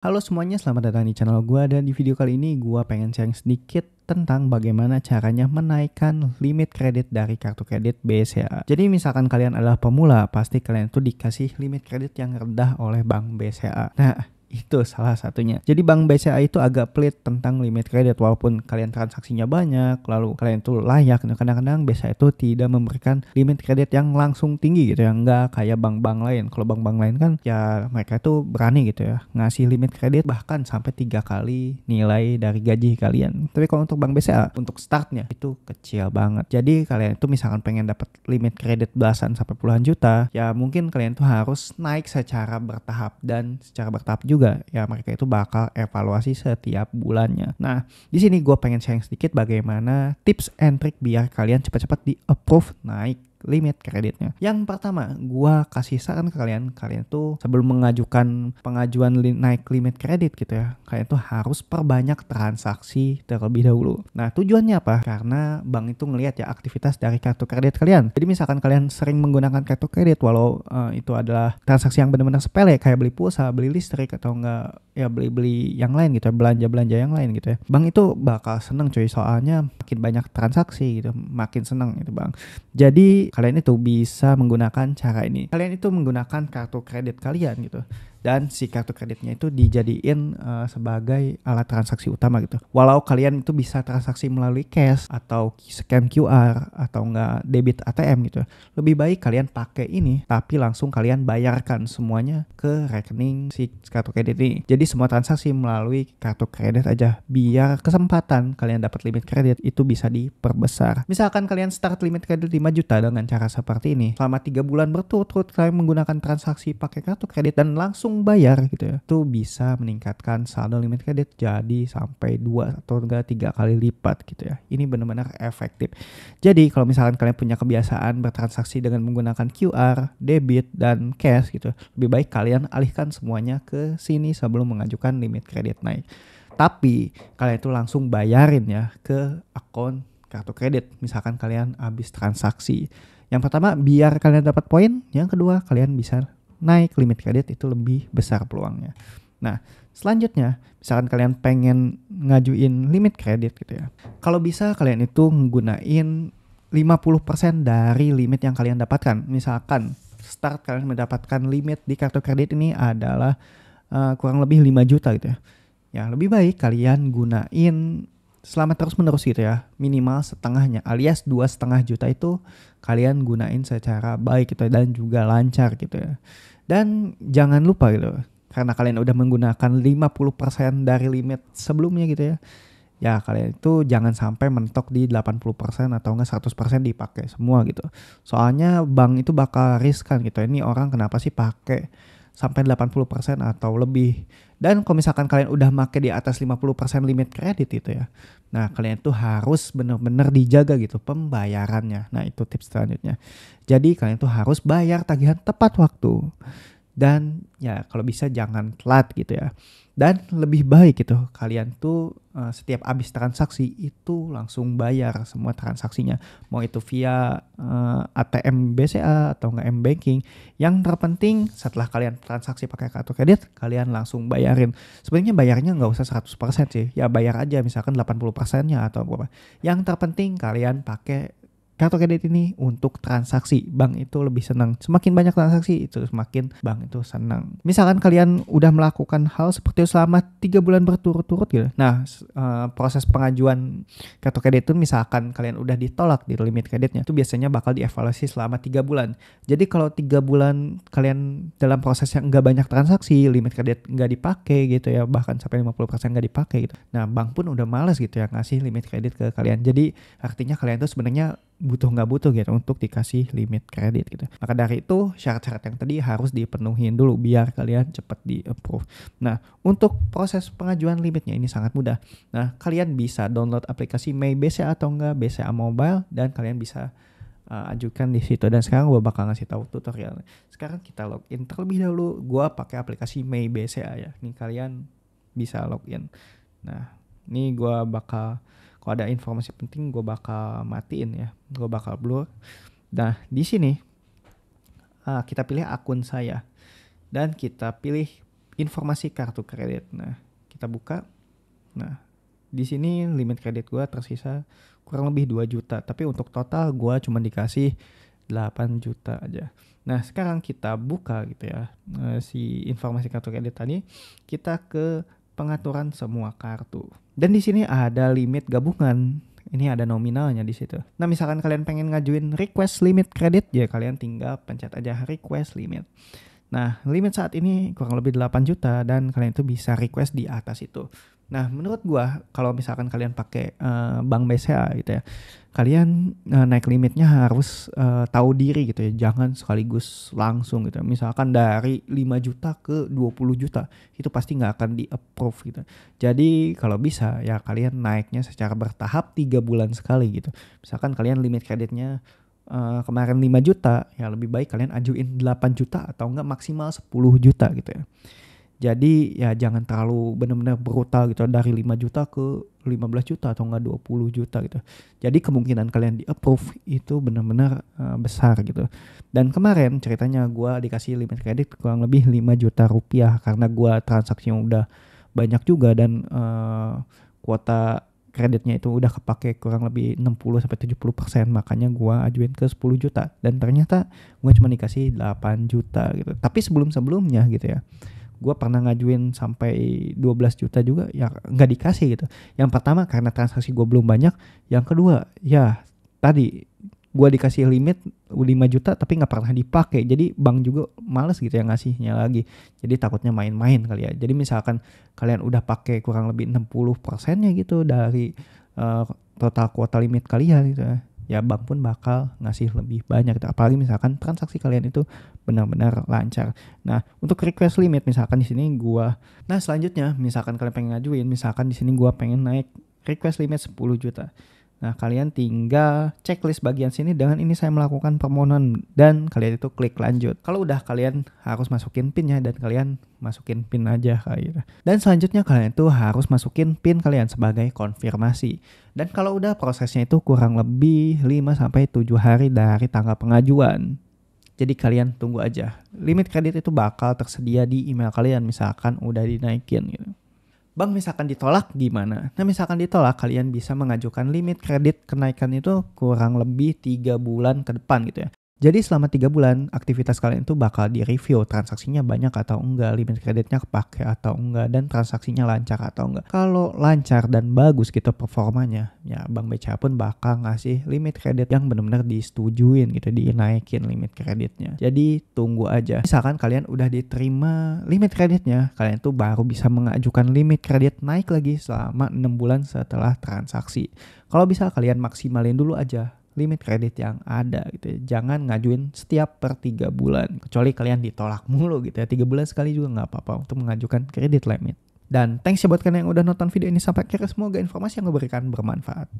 Halo semuanya, selamat datang di channel gua dan di video kali ini gua pengen sharing sedikit tentang bagaimana caranya menaikkan limit kredit dari kartu kredit BCA. Jadi misalkan kalian adalah pemula, pasti kalian itu dikasih limit kredit yang rendah oleh Bank BCA. Nah, itu salah satunya. Jadi Bank BCA itu agak pelit tentang limit kredit walaupun kalian transaksinya banyak, lalu kalian itu layak. Nah, kadang-kadang BCA itu tidak memberikan limit kredit yang langsung tinggi gitu ya, enggak kayak bank-bank lain. Kalau bank-bank lain kan ya mereka itu berani gitu ya, ngasih limit kredit bahkan sampai 3 kali nilai dari gaji kalian. Tapi kalau untuk Bank BCA, untuk startnya itu kecil banget. Jadi kalian itu misalkan pengen dapat limit kredit belasan sampai puluhan juta, ya mungkin kalian tuh harus naik secara bertahap, dan secara bertahap juga ya mereka itu bakal evaluasi setiap bulannya. Nah, di sini gue pengen sharing sedikit bagaimana tips and trick biar kalian cepat-cepat di approve naik limit kreditnya. Yang pertama, gua kasih saran ke kalian tuh sebelum mengajukan pengajuan naik limit kredit gitu ya, kalian tuh harus perbanyak transaksi terlebih dahulu. Nah, tujuannya apa? Karena bank itu ngelihat ya aktivitas dari kartu kredit kalian. Jadi misalkan kalian sering menggunakan kartu kredit walau itu adalah transaksi yang benar-benar sepele kayak beli pulsa, beli listrik atau enggak ya beli-beli yang lain gitu ya, belanja-belanja yang lain gitu ya. Bank itu bakal seneng cuy, soalnya makin banyak transaksi gitu, makin seneng itu Bang. Jadi kalian itu bisa menggunakan cara ini. Kalian itu menggunakan kartu kredit kalian gitu. Dan si kartu kreditnya itu dijadiin sebagai alat transaksi utama gitu. Walau kalian itu bisa transaksi melalui cash atau scan QR atau enggak debit ATM gitu. Lebih baik kalian pakai ini tapi langsung kalian bayarkan semuanya ke rekening si kartu kredit ini. Jadi semua transaksi melalui kartu kredit aja biar kesempatan kalian dapat limit kredit itu bisa diperbesar. Misalkan kalian start limit kredit 5 juta dengan cara seperti ini. Selama 3 bulan berturut-turut kalian menggunakan transaksi pakai kartu kredit dan langsung bayar gitu ya, itu bisa meningkatkan saldo limit kredit jadi sampai 2 atau enggak 3 kali lipat gitu ya. Ini benar-benar efektif. Jadi kalau misalkan kalian punya kebiasaan bertransaksi dengan menggunakan QR, debit, dan cash gitu, lebih baik kalian alihkan semuanya ke sini sebelum mengajukan limit kredit naik. Tapi kalian itu langsung bayarin ya ke akun kartu kredit misalkan kalian habis transaksi. Yang pertama biar kalian dapat poin, yang kedua kalian bisa naik limit kredit itu lebih besar peluangnya. Nah, selanjutnya misalkan kalian pengen ngajuin limit kredit gitu ya. Kalau bisa kalian itu menggunain 50% dari limit yang kalian dapatkan. Misalkan start kalian mendapatkan limit di kartu kredit ini adalah kurang lebih 5 juta gitu ya. Ya, lebih baik kalian gunain selama terus menerus gitu ya, minimal setengahnya alias 2,5 juta itu kalian gunain secara baik gitu dan juga lancar gitu ya. Dan jangan lupa gitu, karena kalian udah menggunakan 50% dari limit sebelumnya gitu ya, ya kalian itu jangan sampai mentok di 80% atau enggak 100% dipakai semua gitu. Soalnya bank itu bakal riskan gitu. Ini orang kenapa sih pakai sampai 80% atau lebih. Dan kalau misalkan kalian udah make di atas 50% limit kredit itu ya, nah kalian tuh harus benar-benar dijaga gitu pembayarannya. Nah itu tips selanjutnya. Jadi kalian tuh harus bayar tagihan tepat waktu. Dan ya kalau bisa jangan telat gitu ya. Dan lebih baik gitu kalian tuh setiap habis transaksi itu langsung bayar semua transaksinya. Mau itu via ATM BCA atau enggak M-Banking. Yang terpenting setelah kalian transaksi pakai kartu kredit, kalian langsung bayarin. Sebenarnya bayarnya nggak usah 100% sih. Ya bayar aja misalkan 80%-nya atau apa. Yang terpenting kalian pakai kartu kredit ini untuk transaksi. Bank itu lebih senang. Semakin banyak transaksi itu semakin bank itu senang. Misalkan kalian udah melakukan hal seperti itu selama 3 bulan berturut-turut gitu. Nah, proses pengajuan kartu kredit itu misalkan kalian udah ditolak di limit kreditnya, itu biasanya bakal dievaluasi selama 3 bulan. Jadi kalau 3 bulan kalian dalam proses yang nggak banyak transaksi, limit kredit nggak dipakai gitu ya, bahkan sampai 50% nggak dipakai gitu. Nah, bank pun udah males gitu ya ngasih limit kredit ke kalian. Jadi artinya kalian tuh sebenarnya butuh nggak butuh gitu untuk dikasih limit kredit gitu. Maka dari itu syarat-syarat yang tadi harus dipenuhin dulu biar kalian cepat di approve. Nah, untuk proses pengajuan limitnya ini sangat mudah. Nah, kalian bisa download aplikasi May BCA atau enggak BCA Mobile dan kalian bisa ajukan di situ. Dan sekarang gue bakal ngasih tahu tutorial. Sekarang kita login terlebih dahulu. Gue pakai aplikasi May BCA ya. Ini kalian bisa login. Nah, ini gue bakal, kalau ada informasi penting gue bakal matiin ya, gue bakal blur. Nah di sini kita pilih akun saya dan kita pilih informasi kartu kredit. Nah, kita buka. Nah, di sini limit kredit gue tersisa kurang lebih 2 juta. Tapi untuk total gue cuma dikasih 8 juta aja. Nah, sekarang kita buka gitu ya. Si informasi kartu kredit tadi, kita ke pengaturan semua kartu. Dan di sini ada limit gabungan. Ini ada nominalnya di situ. Nah, misalkan kalian pengen ngajuin request limit kredit, ya kalian tinggal pencet aja request limit. Nah, limit saat ini kurang lebih 8 juta dan kalian itu bisa request di atas itu. Nah, menurut gua kalau misalkan kalian pakai Bank BCA gitu ya, kalian naik limitnya harus tahu diri gitu ya, jangan sekaligus langsung gitu. Misalkan dari 5 juta ke 20 juta, itu pasti nggak akan di-approve gitu. Jadi kalau bisa ya kalian naiknya secara bertahap 3 bulan sekali gitu. Misalkan kalian limit kreditnya kemarin 5 juta, ya lebih baik kalian ajuin 8 juta atau enggak maksimal 10 juta gitu ya. Jadi ya jangan terlalu benar-benar brutal gitu dari 5 juta ke 15 juta atau enggak 20 juta gitu. Jadi kemungkinan kalian di-approve itu benar-benar besar gitu. Dan kemarin ceritanya gue dikasih limit kredit kurang lebih 5 juta rupiah karena gue transaksi yang udah banyak juga dan kuota kreditnya itu udah kepake kurang lebih 60-70%, makanya gue ajuin ke 10 juta dan ternyata gue cuma dikasih 8 juta gitu. Tapi sebelum-sebelumnya gitu ya, gue pernah ngajuin sampai 12 juta juga ya nggak dikasih gitu. Yang pertama karena transaksi gue belum banyak, yang kedua ya tadi gue dikasih limit 5 juta tapi nggak pernah dipakai, jadi bank juga males gitu ya ngasihnya lagi, jadi takutnya main-main kali ya. Jadi misalkan kalian udah pakai kurang lebih 60%-nya gitu dari total kuota limit kalian gitu ya bank pun bakal ngasih lebih banyak gitu. Apalagi misalkan transaksi kalian itu benar-benar lancar. Nah, untuk request limit misalkan di sini nah selanjutnya misalkan kalian pengen ngajuin, misalkan di sini gua pengen naik request limit 10 juta. Nah, kalian tinggal checklist bagian sini, dengan ini saya melakukan permohonan, dan kalian itu klik lanjut. Kalau udah kalian harus masukin PIN-nya dan kalian masukin PIN aja kayak gitu. Dan selanjutnya kalian itu harus masukin PIN kalian sebagai konfirmasi. Dan kalau udah prosesnya itu kurang lebih 5-7 hari dari tanggal pengajuan. Jadi kalian tunggu aja. Limit kredit itu bakal tersedia di email kalian misalkan udah dinaikin gitu. Bang, misalkan ditolak gimana? Nah, misalkan ditolak, kalian bisa mengajukan limit kredit kenaikan itu kurang lebih 3 bulan ke depan gitu ya. Jadi selama 3 bulan aktivitas kalian itu bakal direview, transaksinya banyak atau enggak, limit kreditnya kepake atau enggak, dan transaksinya lancar atau enggak. Kalau lancar dan bagus gitu performanya, ya Bank BCA pun bakal ngasih limit kredit yang benar-benar disetujuin gitu, dinaikin limit kreditnya. Jadi tunggu aja. Misalkan kalian udah diterima limit kreditnya, kalian tuh baru bisa mengajukan limit kredit naik lagi selama 6 bulan setelah transaksi. Kalau bisa kalian maksimalin dulu aja limit kredit yang ada gitu ya. Jangan ngajuin setiap per 3 bulan. Kecuali kalian ditolak mulu gitu ya. 3 bulan sekali juga gak apa-apa untuk mengajukan kredit limit. Dan thanks ya buat kalian yang udah nonton video ini sampai akhir. Semoga informasi yang gue berikan bermanfaat.